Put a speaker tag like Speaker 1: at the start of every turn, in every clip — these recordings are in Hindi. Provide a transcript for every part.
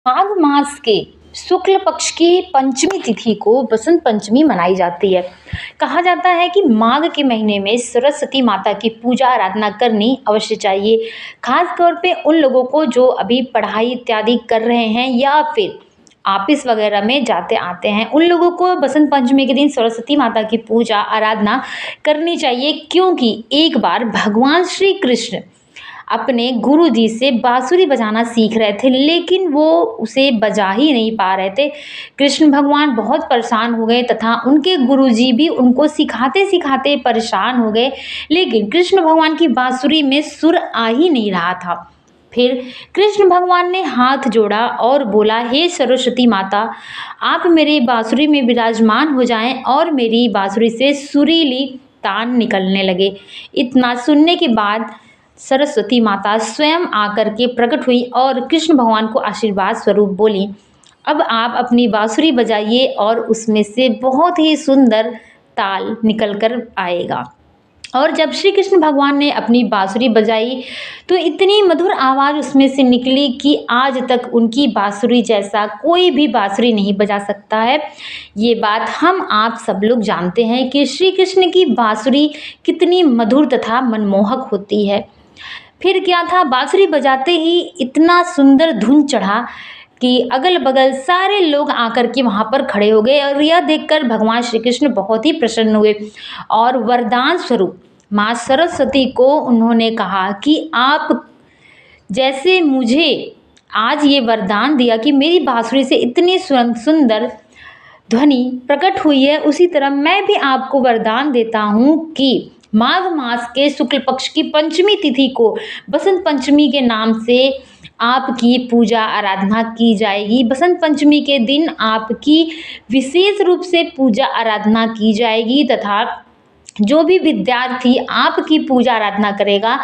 Speaker 1: माघ मास के शुक्ल पक्ष की पंचमी तिथि को बसंत पंचमी मनाई जाती है। कहा जाता है कि माघ के महीने में सरस्वती माता की पूजा आराधना करनी अवश्य चाहिए। खास तौर पे उन लोगों को जो अभी पढ़ाई इत्यादि कर रहे हैं या फिर ऑफिस वगैरह में जाते आते हैं, उन लोगों को बसंत पंचमी के दिन सरस्वती माता की पूजा आराधना करनी चाहिए, क्योंकि एक बार भगवान श्री कृष्ण अपने गुरुजी से बांसुरी बजाना सीख रहे थे, लेकिन वो उसे बजा ही नहीं पा रहे थे। कृष्ण भगवान बहुत परेशान हो गए तथा उनके गुरुजी भी उनको सिखाते सिखाते परेशान हो गए, लेकिन कृष्ण भगवान की बांसुरी में सुर आ ही नहीं रहा था। फिर कृष्ण भगवान ने हाथ जोड़ा और बोला, हे सरस्वती माता, आप मेरे बांसुरी में विराजमान हो जाएं। और मेरी बांसुरी से सुरीली तान निकलने लगे। इतना सुनने के बाद सरस्वती माता स्वयं आकर के प्रकट हुई और कृष्ण भगवान को आशीर्वाद स्वरूप बोली, अब आप अपनी बांसुरी बजाइए और उसमें से बहुत ही सुंदर ताल निकल कर आएगा। और जब श्री कृष्ण भगवान ने अपनी बांसुरी बजाई तो इतनी मधुर आवाज़ उसमें से निकली कि आज तक उनकी बांसुरी जैसा कोई भी बांसुरी नहीं बजा सकता है। ये बात हम आप सब लोग जानते हैं कि श्री कृष्ण की बांसुरी कितनी मधुर तथा मनमोहक होती है। फिर क्या था, बांसुरी बजाते ही इतना सुंदर धुन चढ़ा कि अगल बगल सारे लोग आकर के वहाँ पर खड़े हो गए और यह देखकर भगवान श्री कृष्ण बहुत ही प्रसन्न हुए और वरदान स्वरूप माँ सरस्वती को उन्होंने कहा कि आप जैसे मुझे आज ये वरदान दिया कि मेरी बांसुरी से इतनी सुंदर ध्वनि प्रकट हुई है, उसी तरह मैं भी आपको वरदान देता हूँ कि माघ मास के शुक्ल पक्ष की पंचमी तिथि को बसंत पंचमी के नाम से आपकी पूजा आराधना की जाएगी। बसंत पंचमी के दिन आपकी विशेष रूप से पूजा आराधना की जाएगी तथा जो भी विद्यार्थी आपकी पूजा आराधना करेगा,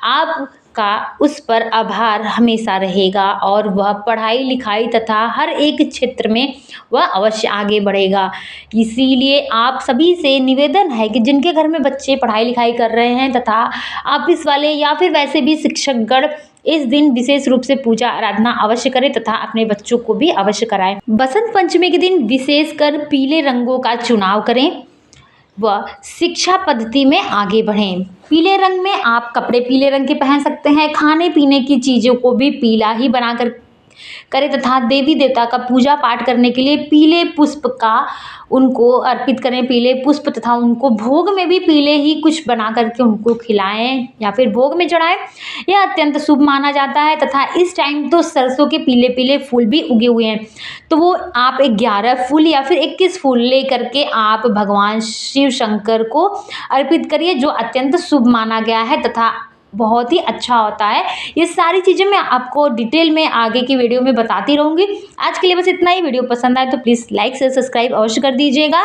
Speaker 1: आपका उस पर आभार हमेशा रहेगा और वह पढ़ाई लिखाई तथा हर एक क्षेत्र में वह अवश्य आगे बढ़ेगा। इसीलिए आप सभी से निवेदन है कि जिनके घर में बच्चे पढ़ाई लिखाई कर रहे हैं तथा ऑफिस वाले या फिर वैसे भी शिक्षकगण इस दिन विशेष रूप से पूजा आराधना अवश्य करें तथा अपने बच्चों को भी अवश्य कराएं। बसंत पंचमी के दिन विशेषकर पीले रंगों का चुनाव करें व शिक्षा पद्धति में आगे बढ़ें। पीले रंग में आप कपड़े पीले रंग के पहन सकते हैं, खाने पीने की चीज़ों को भी पीला ही बनाकर करें तथा देवी देवता का पूजा पाठ करने के लिए पीले पुष्प का उनको अर्पित करें, पीले पुष्प तथा उनको भोग में भी पीले ही कुछ बना करके उनको खिलाएं या फिर भोग में चढ़ाएं। यह अत्यंत शुभ माना जाता है तथा इस टाइम तो सरसों के पीले पीले फूल भी उगे हुए हैं, तो वो आप 11 फूल या फिर 21 फूल ले करके आप भगवान शिव शंकर को अर्पित करिए, जो अत्यंत शुभ माना गया है तथा बहुत ही अच्छा होता है। ये सारी चीज़ें मैं आपको डिटेल में आगे की वीडियो में बताती रहूँगी। आज के लिए बस इतना ही। वीडियो पसंद आए तो प्लीज़ लाइक शेयर सब्सक्राइब अवश्य कर दीजिएगा।